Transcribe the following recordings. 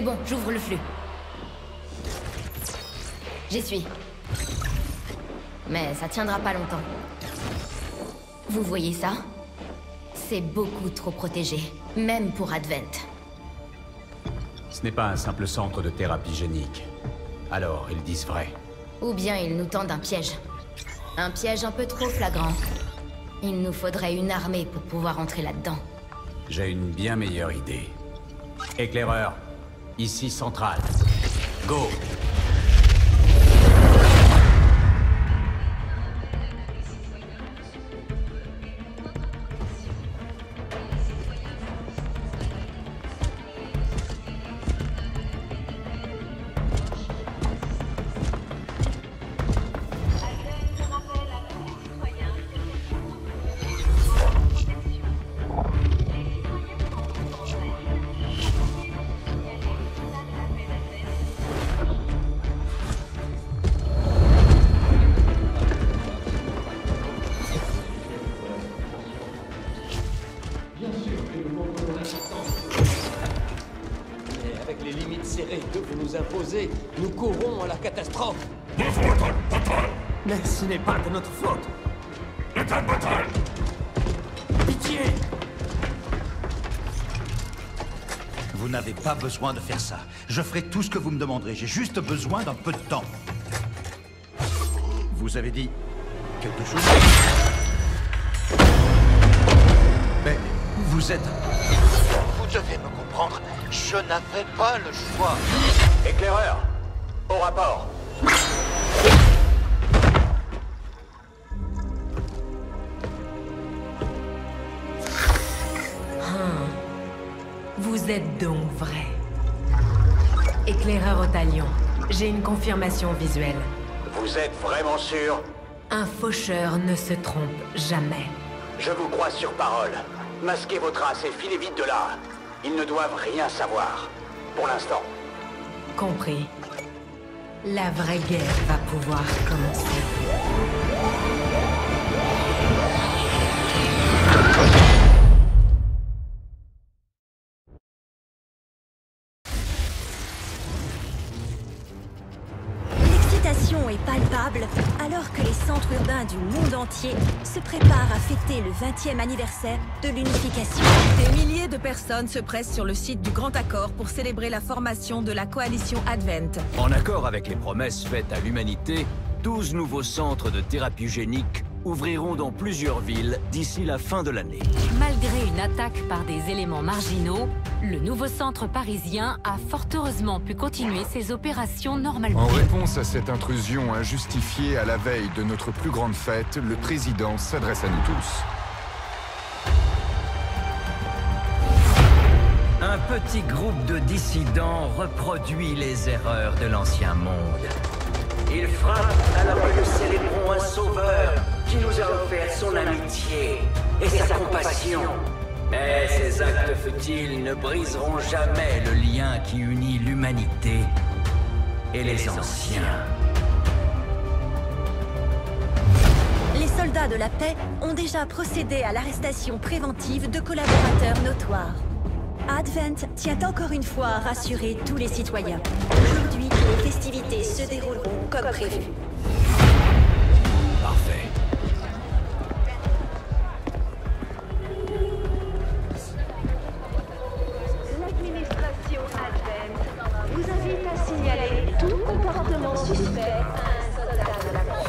C'est bon, j'ouvre le flux. J'y suis. Mais ça tiendra pas longtemps. Vous voyez ça? C'est beaucoup trop protégé, même pour Advent. Ce n'est pas un simple centre de thérapie génique. Alors, ils disent vrai. Ou bien ils nous tendent un piège. Un piège un peu trop flagrant. Il nous faudrait une armée pour pouvoir entrer là-dedans. J'ai une bien meilleure idée. Éclaireur, ici centrale. Go! Nous courons à la catastrophe. Mais ce n'est pas de notre faute. Pitié! Vous n'avez pas besoin de faire ça. Je ferai tout ce que vous me demanderez. J'ai juste besoin d'un peu de temps. Vous avez dit quelque chose? Mais vous êtes... Vous devez me comprendre. Je n'avais pas le choix. Éclaireur, au rapport. Vous êtes donc vrai. Éclaireur Otalion, j'ai une confirmation visuelle. Vous êtes vraiment sûr? Un faucheur ne se trompe jamais. Je vous crois sur parole. Masquez vos traces et filez vite de là. Ils ne doivent rien savoir. Pour l'instant. Compris. La vraie guerre va pouvoir commencer. L'excitation est palpable alors que les centres urbains du monde entier se préparent à fêter le 20e anniversaire de l'unification. Des milliers de personnes se pressent sur le site du Grand Accord pour célébrer la formation de la coalition Advent. En accord avec les promesses faites à l'humanité, 12 nouveaux centres de thérapie génique ouvriront dans plusieurs villes d'ici la fin de l'année. Malgré une attaque par des éléments marginaux, le nouveau centre parisien a fort heureusement pu continuer ses opérations normalement. En réponse à cette intrusion injustifiée à la veille de notre plus grande fête, le président s'adresse à nous tous. Un petit groupe de dissidents reproduit les erreurs de l'ancien monde. Il frappe alors que nous célébrons un sauveur qui nous a offert son amitié et sa compassion. Mais ces actes futiles ne briseront jamais le lien qui unit l'humanité et les anciens. Les soldats de la paix ont déjà procédé à l'arrestation préventive de collaborateurs notoires. Advent tient encore une fois à rassurer tous les citoyens. Aujourd'hui, les festivités se dérouleront comme prévu. Parfait. L'administration Advent vous invite à signaler tout comportement suspect à un soldat de la paix.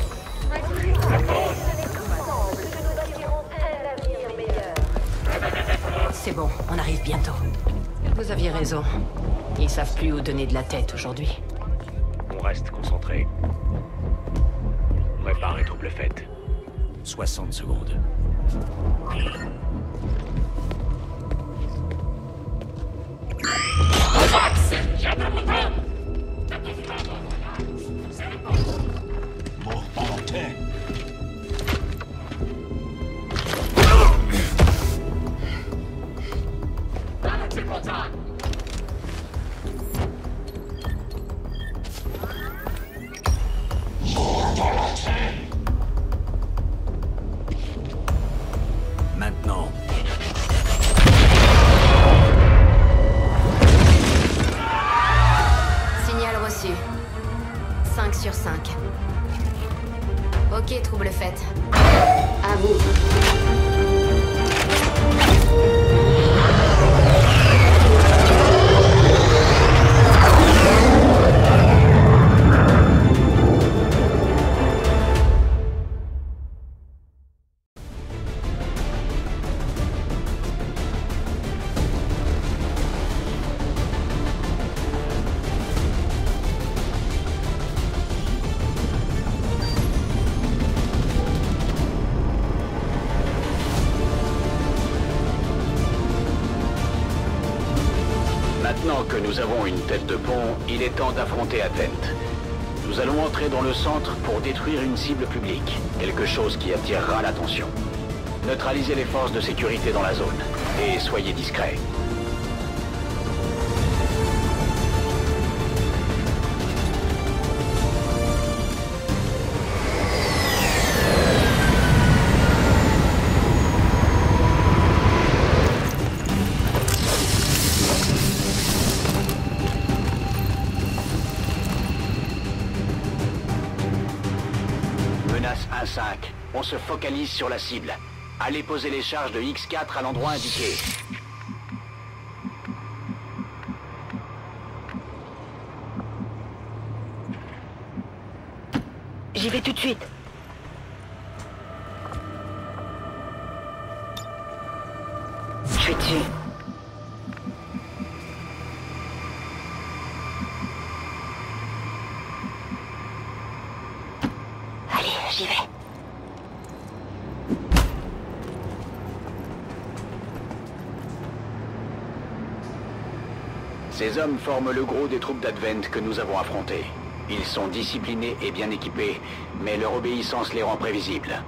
Ensemble, nous bâtirons un avenir meilleur. C'est bon, on arrive bientôt. Vous aviez raison. Ils savent plus où donner de la tête aujourd'hui. On reste concentré. Préparez double fête. 60 secondes. Maintenant. Reçu. 5 sur 5. Ok, trouble faite. À vous. Maintenant que nous avons une tête de pont, il est temps d'affronter Advent. Nous allons entrer dans le centre pour détruire une cible publique, quelque chose qui attirera l'attention. Neutralisez les forces de sécurité dans la zone, et soyez discrets. Menace 1-5. On se focalise sur la cible. Allez poser les charges de X4 à l'endroit indiqué. J'y vais tout de suite. Je suis dessus. Allez, j'y vais. Ces hommes forment le gros des troupes d'Advent que nous avons affrontées. Ils sont disciplinés et bien équipés, mais leur obéissance les rend prévisibles.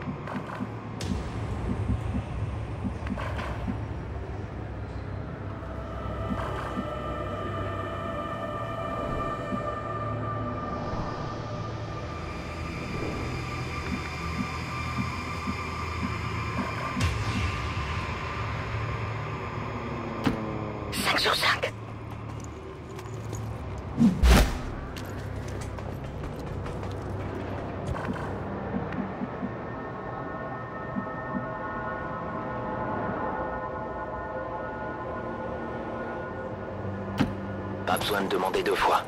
Sur 5. Pas besoin de demander 2 fois.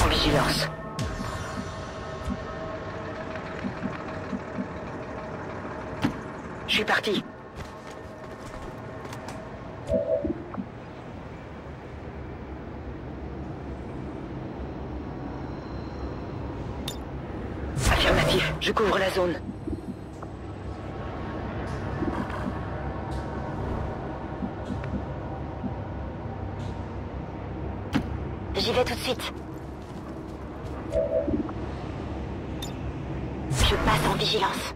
En vigilance. Je suis parti. Affirmatif, je couvre la zone. J'y vais tout de suite. Je passe en vigilance.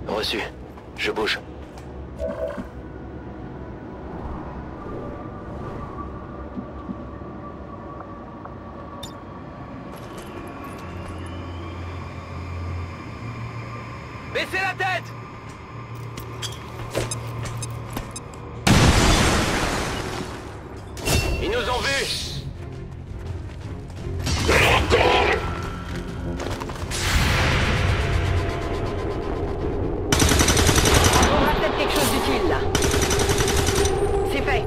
Reçu. Je bouge. Baissez la tête! Ils nous ont vus! On aura peut-être quelque chose d'utile là. C'est fait.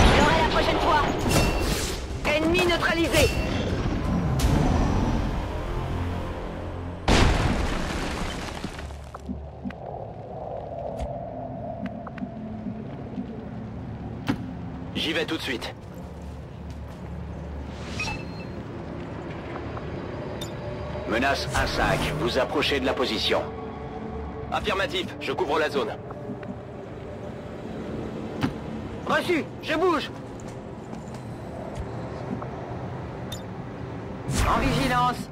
Je l'aurai la prochaine fois. Ennemi neutralisé. J'y vais tout de suite. Menace 1-5, vous approchez de la position. Affirmatif, je couvre la zone. Reçu, je bouge. En vigilance.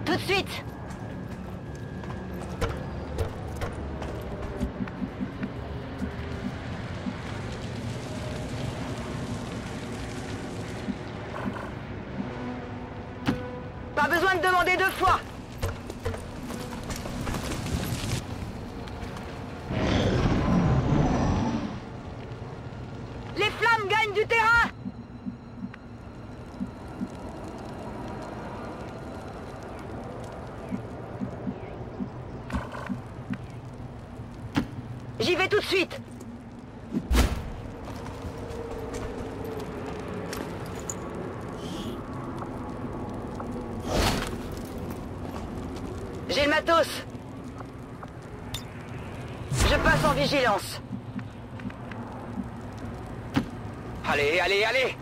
Tout de suite. Pas besoin de demander deux fois. Les flammes gagnent du terrain. J'y vais tout de suite. J'ai le matos. Je passe en vigilance. Allez, allez, allez!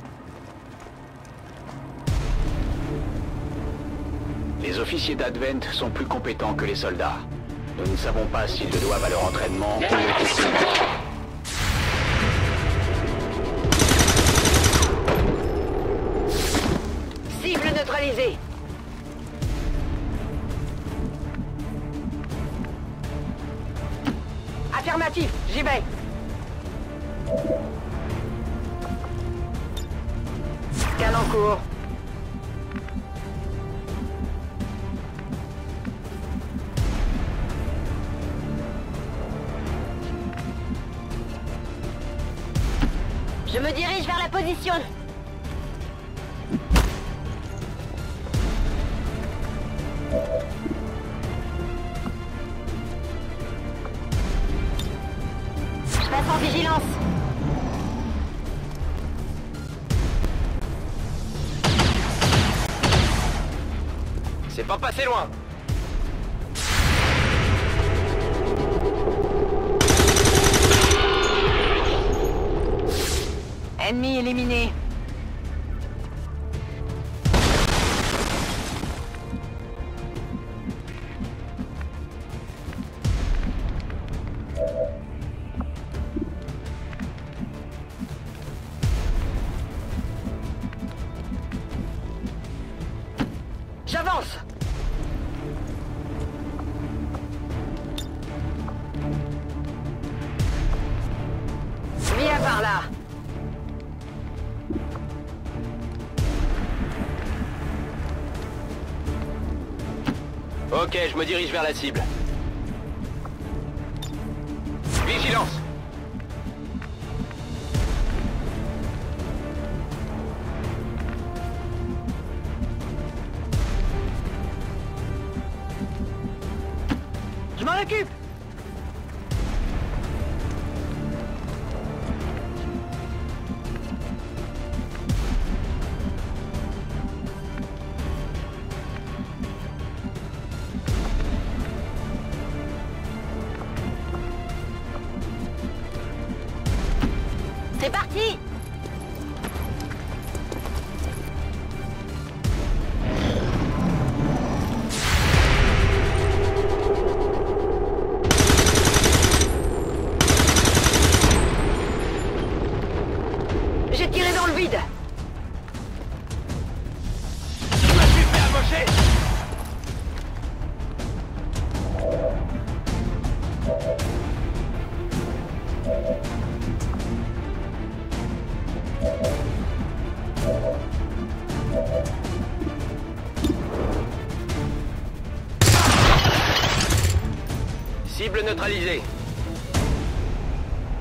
Les officiers d'Advent sont plus compétents que les soldats. Nous ne savons pas s'ils le doivent à leur entraînement ou au décès. Cible neutralisée. Affirmatif, j'y vais. Scan en cours. Je me dirige vers la position. Je passe en vigilance. C'est pas passé loin. Ennemi éliminé. J'avance. Viens par là. Ok, je me dirige vers la cible. Vigilance! Je m'en occupe. C'est parti! J'ai tiré dans le vide. Je me suis fait amocher! Cible neutralisée.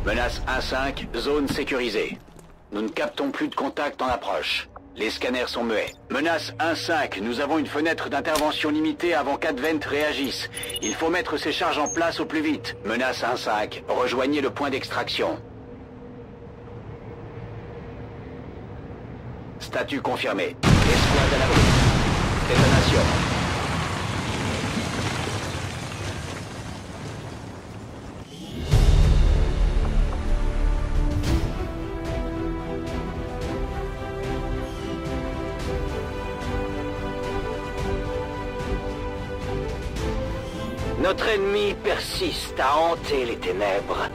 Menace 1-5, zone sécurisée. Nous ne captons plus de contact en approche. Les scanners sont muets. Menace 1-5, nous avons une fenêtre d'intervention limitée avant qu'Advent réagisse. Il faut mettre ces charges en place au plus vite. Menace 1-5, rejoignez le point d'extraction. Statut confirmé. Escouade à l'abri. Détonation. Notre ennemi persiste à hanter les ténèbres,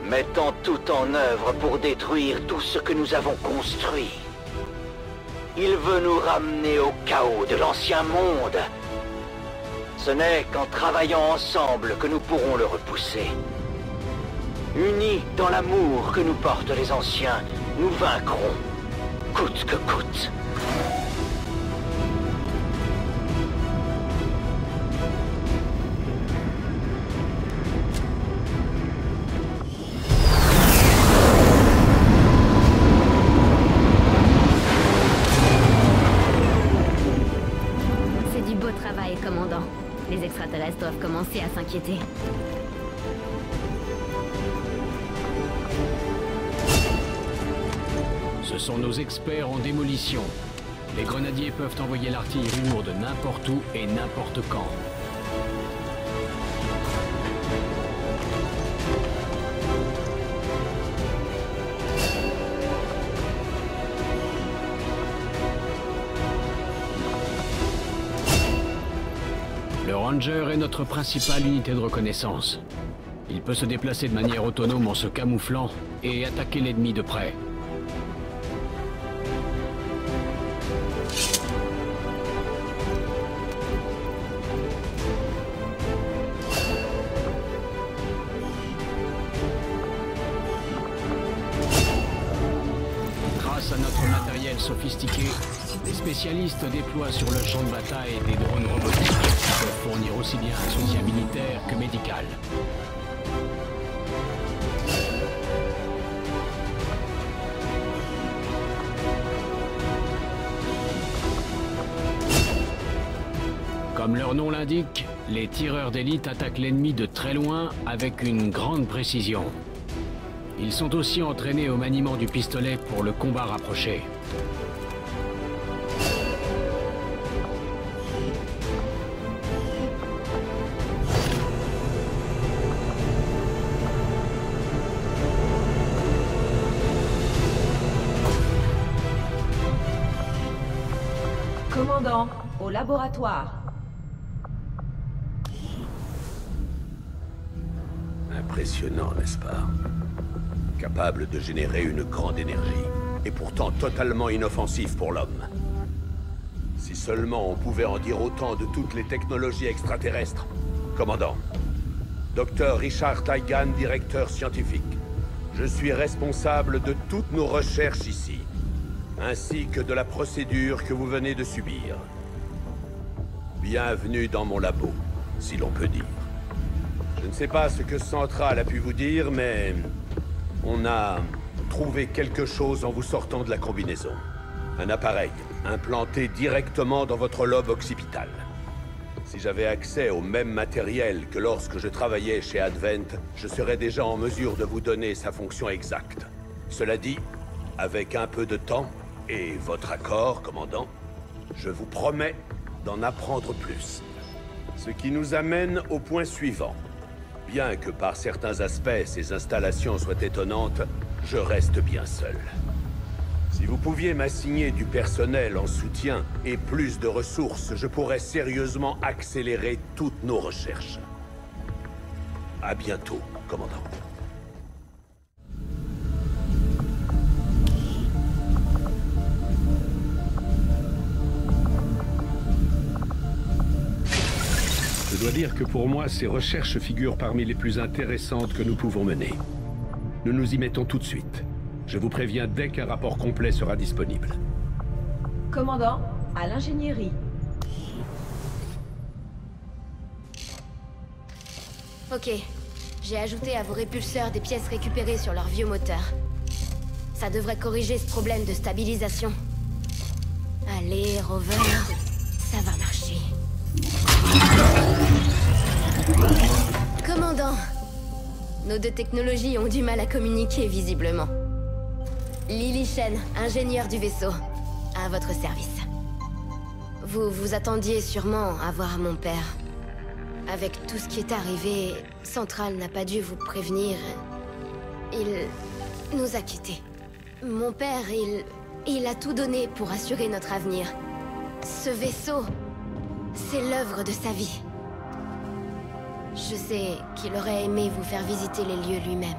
mettant tout en œuvre pour détruire tout ce que nous avons construit. Il veut nous ramener au chaos de l'ancien monde. Ce n'est qu'en travaillant ensemble que nous pourrons le repousser. Unis dans l'amour que nous portent les anciens, nous vaincrons, coûte que coûte. Commandant, les extraterrestres doivent commencer à s'inquiéter. Ce sont nos experts en démolition. Les grenadiers peuvent envoyer l'artillerie lourde n'importe où et n'importe quand. Le Ranger est notre principale unité de reconnaissance. Il peut se déplacer de manière autonome en se camouflant et attaquer l'ennemi de près. Grâce à notre matériel sophistiqué, les spécialistes déploient sur le champ de bataille des drones robotiques qui peuvent fournir aussi bien un soutien militaire que médical. Comme leur nom l'indique, les tireurs d'élite attaquent l'ennemi de très loin avec une grande précision. Ils sont aussi entraînés au maniement du pistolet pour le combat rapproché. Commandant, au laboratoire. Impressionnant, n'est-ce pas? Capable de générer une grande énergie, et pourtant totalement inoffensif pour l'homme. Si seulement on pouvait en dire autant de toutes les technologies extraterrestres. Commandant, Dr. Richard Taigan, directeur scientifique. Je suis responsable de toutes nos recherches ici, ainsi que de la procédure que vous venez de subir. Bienvenue dans mon labo, si l'on peut dire. Je ne sais pas ce que Central a pu vous dire, mais on a trouvé quelque chose en vous sortant de la combinaison. Un appareil implanté directement dans votre lobe occipital. Si j'avais accès au même matériel que lorsque je travaillais chez Advent, je serais déjà en mesure de vous donner sa fonction exacte. Cela dit, avec un peu de temps et votre accord, commandant, je vous promets d'en apprendre plus. Ce qui nous amène au point suivant. Bien que par certains aspects ces installations soient étonnantes, je reste bien seul. Si vous pouviez m'assigner du personnel en soutien et plus de ressources, je pourrais sérieusement accélérer toutes nos recherches. À bientôt, commandant. Je dois dire que pour moi, ces recherches figurent parmi les plus intéressantes que nous pouvons mener. Nous nous y mettons tout de suite. Je vous préviens dès qu'un rapport complet sera disponible. Commandant, à l'ingénierie. Ok. J'ai ajouté à vos répulseurs des pièces récupérées sur leur vieux moteur. Ça devrait corriger ce problème de stabilisation. Allez, Rover, ça va marcher. Commandant, nos deux technologies ont du mal à communiquer visiblement. Lily Shen, ingénieur du vaisseau, à votre service. Vous vous attendiez sûrement à voir mon père. Avec tout ce qui est arrivé, Central n'a pas dû vous prévenir. Il nous a quittés. Mon père, il a tout donné pour assurer notre avenir. Ce vaisseau, c'est l'œuvre de sa vie. Je sais qu'il aurait aimé vous faire visiter les lieux lui-même.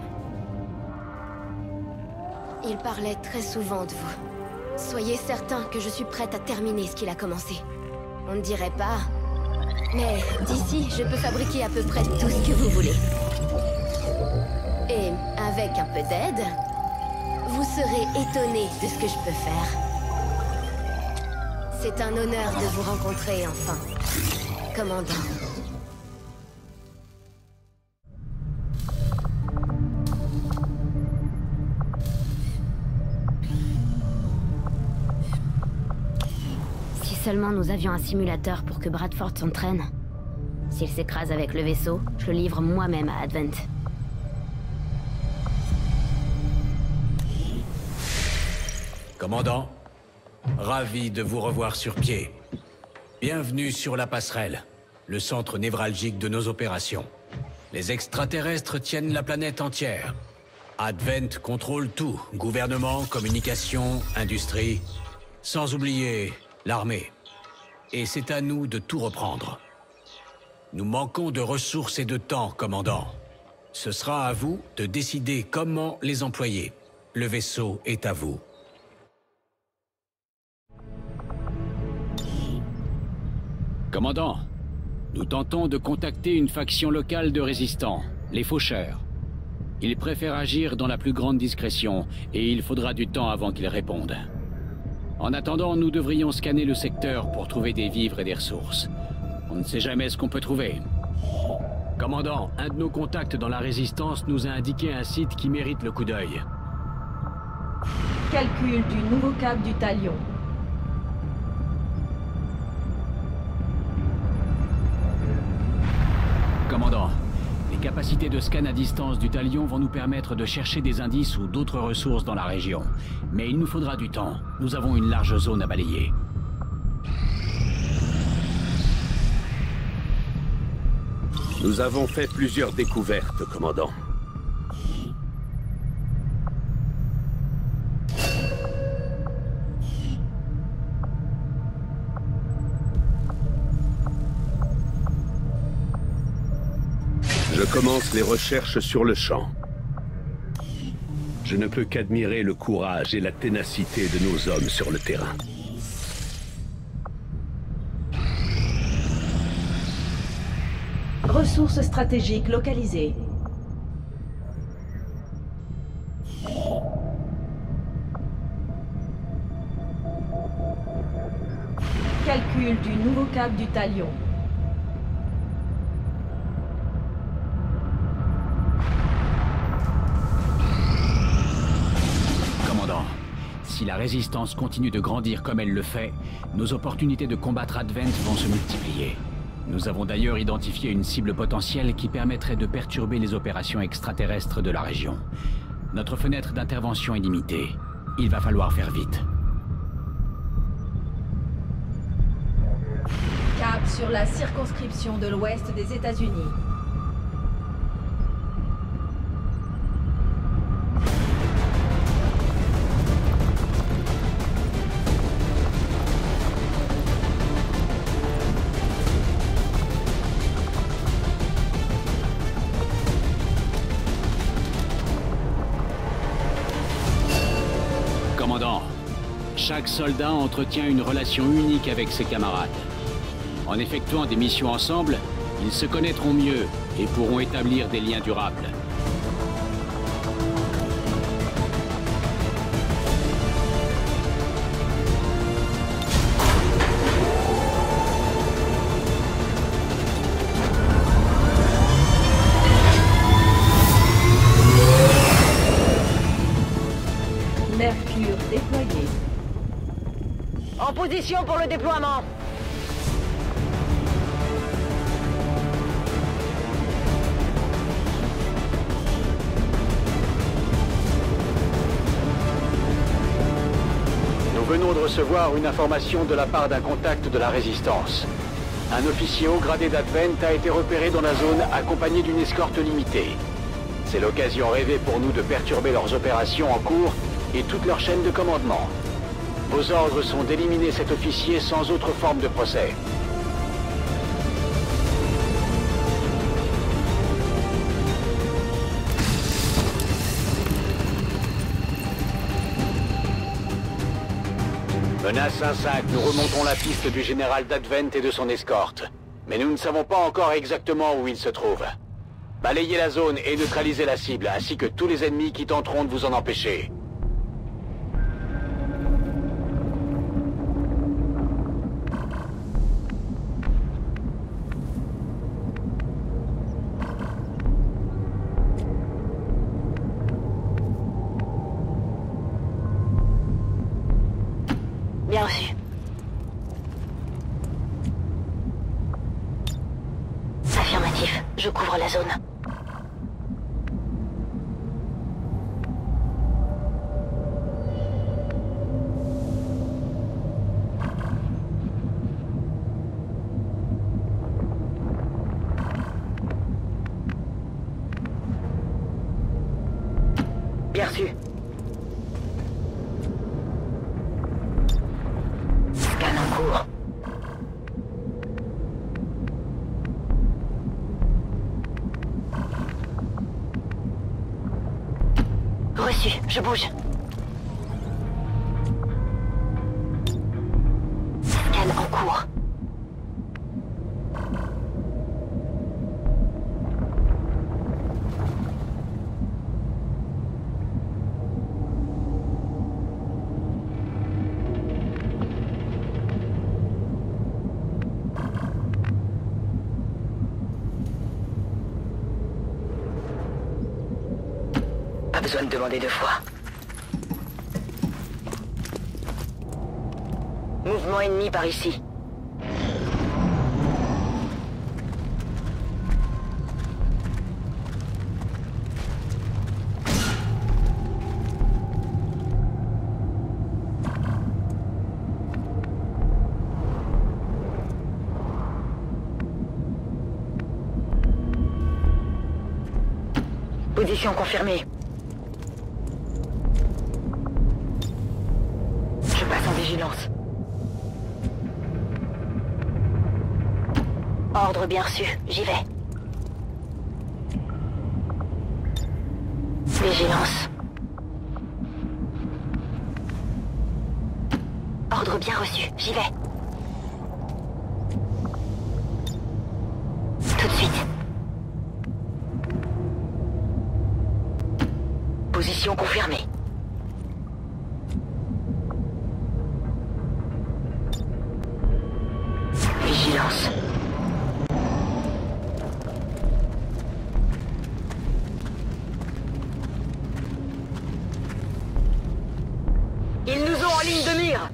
Il parlait très souvent de vous. Soyez certain que je suis prête à terminer ce qu'il a commencé. On ne dirait pas, mais d'ici, je peux fabriquer à peu près tout ce que vous voulez. Et avec un peu d'aide, vous serez étonné de ce que je peux faire. C'est un honneur de vous rencontrer enfin, commandant. Si seulement nous avions un simulateur pour que Bradford s'entraîne. S'il s'écrase avec le vaisseau, je le livre moi-même à Advent. Commandant, ravi de vous revoir sur pied. Bienvenue sur la passerelle, le centre névralgique de nos opérations. Les extraterrestres tiennent la planète entière. Advent contrôle tout, gouvernement, communication, industrie, sans oublier l'armée. Et c'est à nous de tout reprendre. Nous manquons de ressources et de temps, commandant. Ce sera à vous de décider comment les employer. Le vaisseau est à vous. Commandant, nous tentons de contacter une faction locale de résistants, les Faucheurs. Ils préfèrent agir dans la plus grande discrétion, et il faudra du temps avant qu'ils répondent. En attendant, nous devrions scanner le secteur pour trouver des vivres et des ressources. On ne sait jamais ce qu'on peut trouver. Commandant, un de nos contacts dans la Résistance nous a indiqué un site qui mérite le coup d'œil. Calcul du nouveau cap du Talion. Commandant, les capacités de scan à distance du Talion vont nous permettre de chercher des indices ou d'autres ressources dans la région. Mais il nous faudra du temps. Nous avons une large zone à balayer. Nous avons fait plusieurs découvertes, commandant. Je commence les recherches sur le champ. Je ne peux qu'admirer le courage et la ténacité de nos hommes sur le terrain. Ressources stratégiques localisées. Calcul du nouveau cap du Talion. Commandant, si la Résistance continue de grandir comme elle le fait, nos opportunités de combattre Advent vont se multiplier. Nous avons d'ailleurs identifié une cible potentielle qui permettrait de perturber les opérations extraterrestres de la région. Notre fenêtre d'intervention est limitée. Il va falloir faire vite. Cap sur la circonscription de l'ouest des États-Unis. Commandant, chaque soldat entretient une relation unique avec ses camarades. En effectuant des missions ensemble, ils se connaîtront mieux et pourront établir des liens durables. Mercure déployé. En position pour le déploiement. Nous venons de recevoir une information de la part d'un contact de la Résistance. Un officier haut gradé d'Advent a été repéré dans la zone accompagné d'une escorte limitée. C'est l'occasion rêvée pour nous de perturber leurs opérations en cours et toute leur chaîne de commandement. Vos ordres sont d'éliminer cet officier sans autre forme de procès. Menace 1-5, nous remontons la piste du général d'Advent et de son escorte. Mais nous ne savons pas encore exactement où il se trouve. Balayez la zone et neutralisez la cible, ainsi que tous les ennemis qui tenteront de vous en empêcher. Bien reçu. Affirmatif, je couvre la zone. Bien reçu. Scan en cours. Reçu, je bouge. Scan en cours. Pas besoin de demander deux fois. Mouvement ennemi par ici. Position confirmée. Je passe en vigilance. Ordre bien reçu, j'y vais. Vigilance. Ordre bien reçu, j'y vais. Tout de suite. Position confirmée. Vigilance. Ils nous ont en ligne de mire.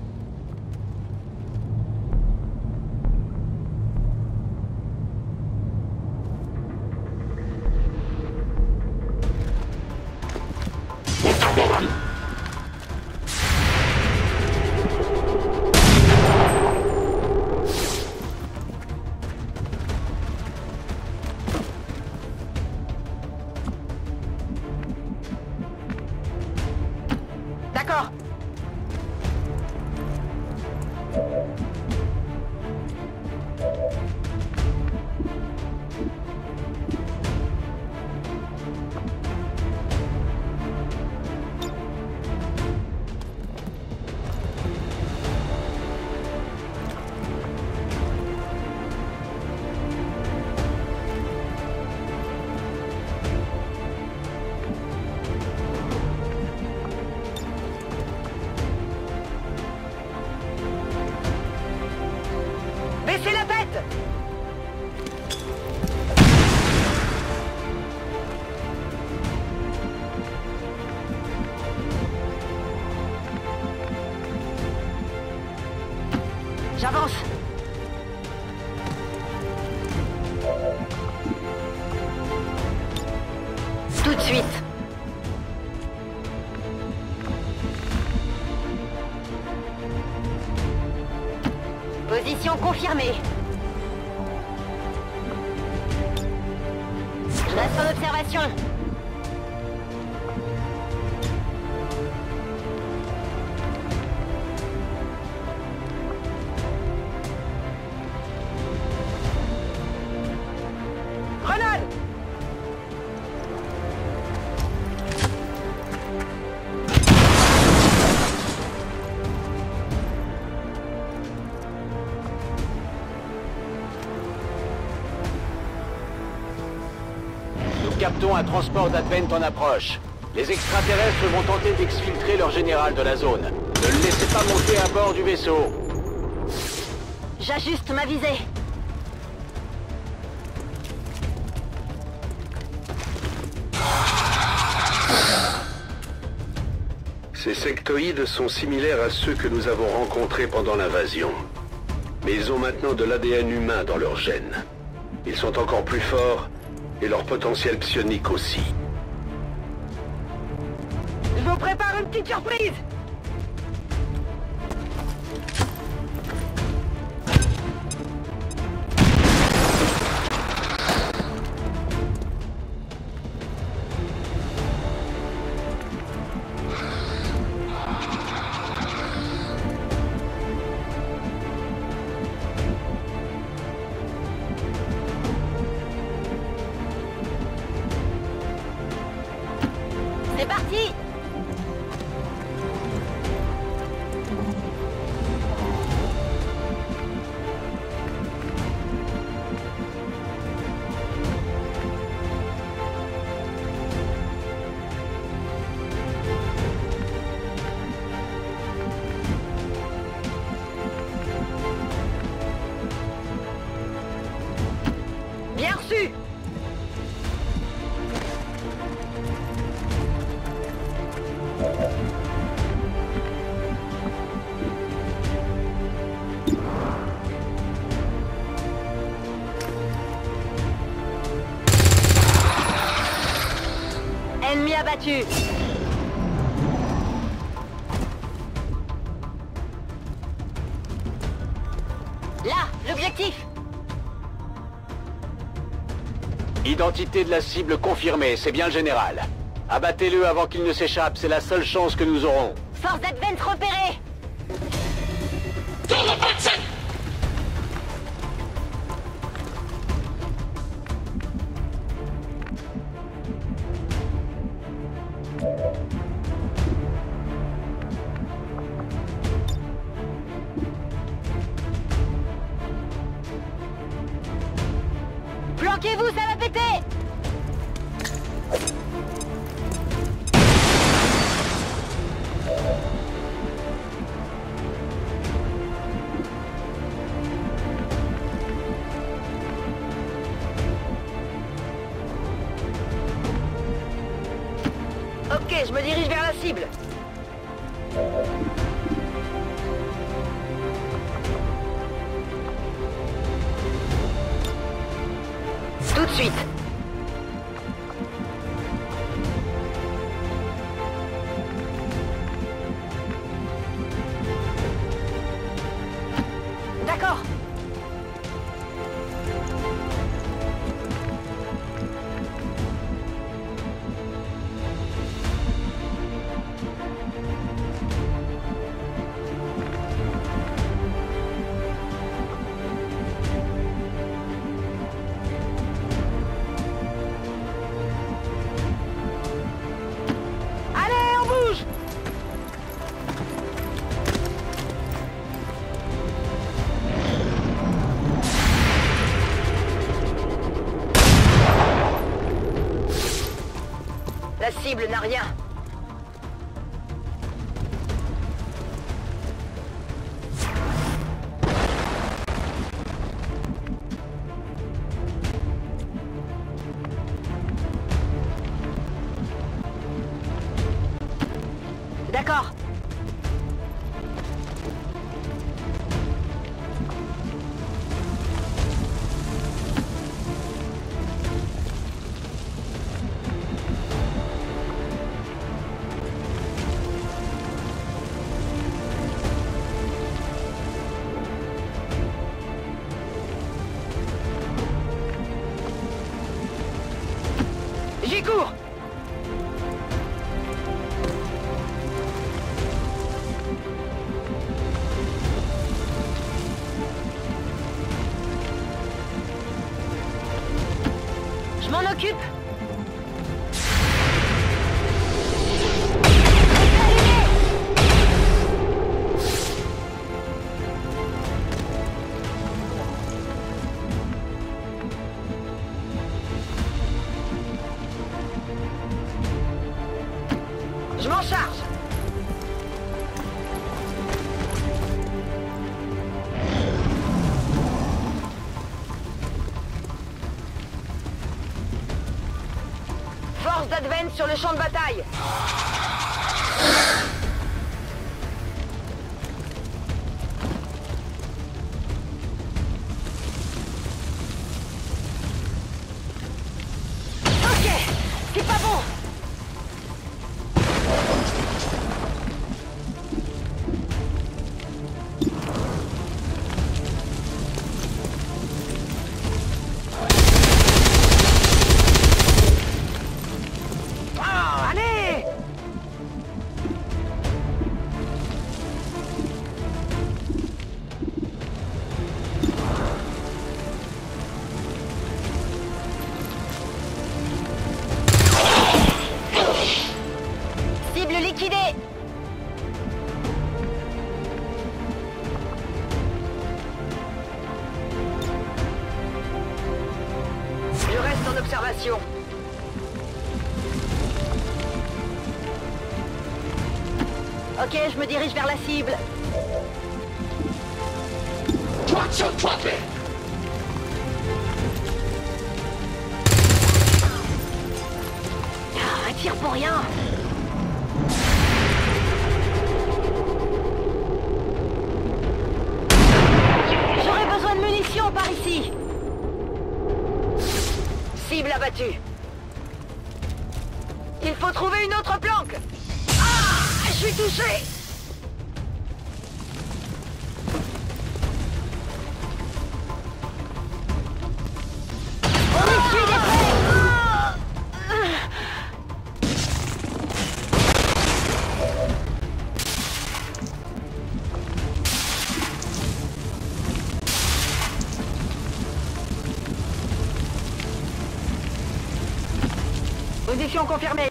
en observation. Grenade! Nous captons un transport d'Advent en approche. Les extraterrestres vont tenter d'exfiltrer leur général de la zone. Ne le laissez pas monter à bord du vaisseau. J'ajuste ma visée. Ces sectoïdes sont similaires à ceux que nous avons rencontrés pendant l'invasion. Mais ils ont maintenant de l'ADN humain dans leurs gènes. Ils sont encore plus forts, et leur potentiel psionique aussi. Je vous prépare une petite surprise! C'est parti! Bien reçu! Ennemi abattu. Là, l'objectif. Identité de la cible confirmée, c'est bien le général. Abattez-le avant qu'il ne s'échappe, c'est la seule chance que nous aurons. Force d'Advent repérée. Planquez-vous, ça va péter. Ok, je me dirige vers la cible. Tout de suite. D'accord. Allez, on bouge! La cible n'a rien. D'accord. Lucky, cours! Je m'en occupe. Je m'en charge. Force d'Advent sur le champ de bataille. Ok, c'est pas bon. Ah, allez! Cible liquidée! Je reste en observation. Ok, je me dirige vers la cible. Ah, un tir pour rien. J'aurais besoin de munitions par ici. Cible abattue. Il faut trouver une autre planque. Ah, je suis touché. On essuie des Position confirmée.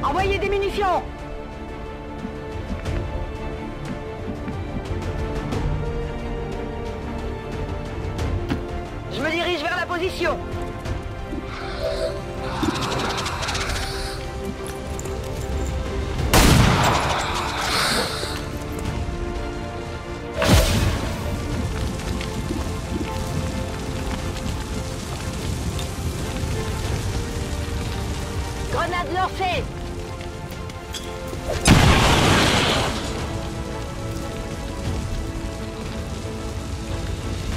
Envoyez des munitions. Je me dirige vers la position. Grenade lancée.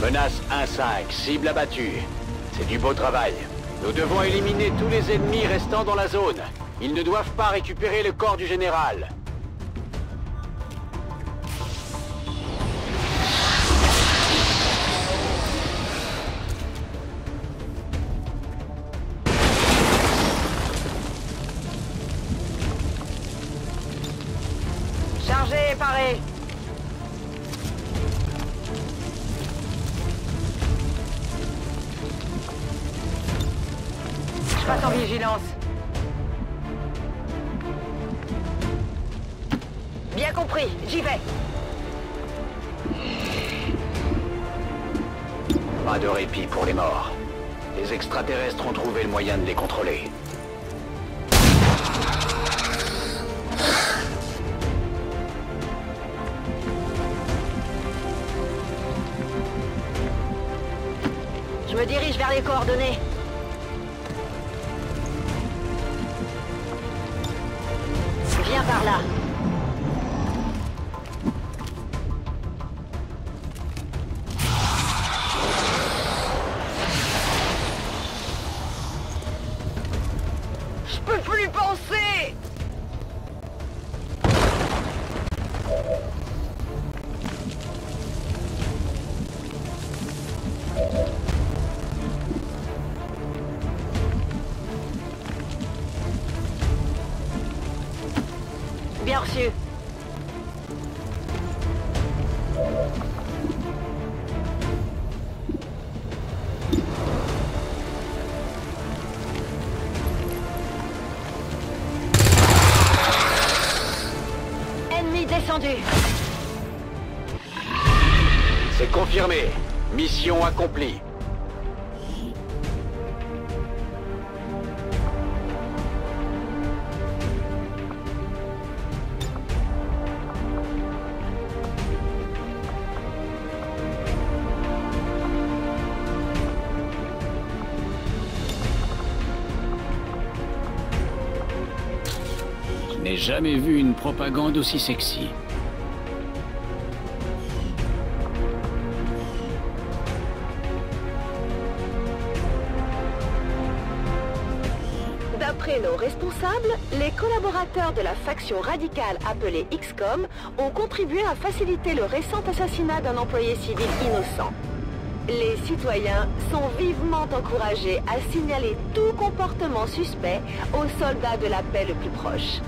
Menace 1-5, cible abattue. C'est du beau travail. Nous devons éliminer tous les ennemis restant dans la zone. Ils ne doivent pas récupérer le corps du général. Chargé et paré. Je passe en vigilance. Bien compris, j'y vais. Pas de répit pour les morts. Les extraterrestres ont trouvé le moyen de les contrôler. Je me dirige vers les coordonnées. Viens par là. Je peux plus penser! Bien reçu. Ennemi descendu. C'est confirmé. Mission accomplie. Je n'ai jamais vu une propagande aussi sexy. D'après nos responsables, les collaborateurs de la faction radicale appelée XCOM ont contribué à faciliter le récent assassinat d'un employé civil innocent. Les citoyens sont vivement encouragés à signaler tout comportement suspect aux soldats de la paix le plus proche.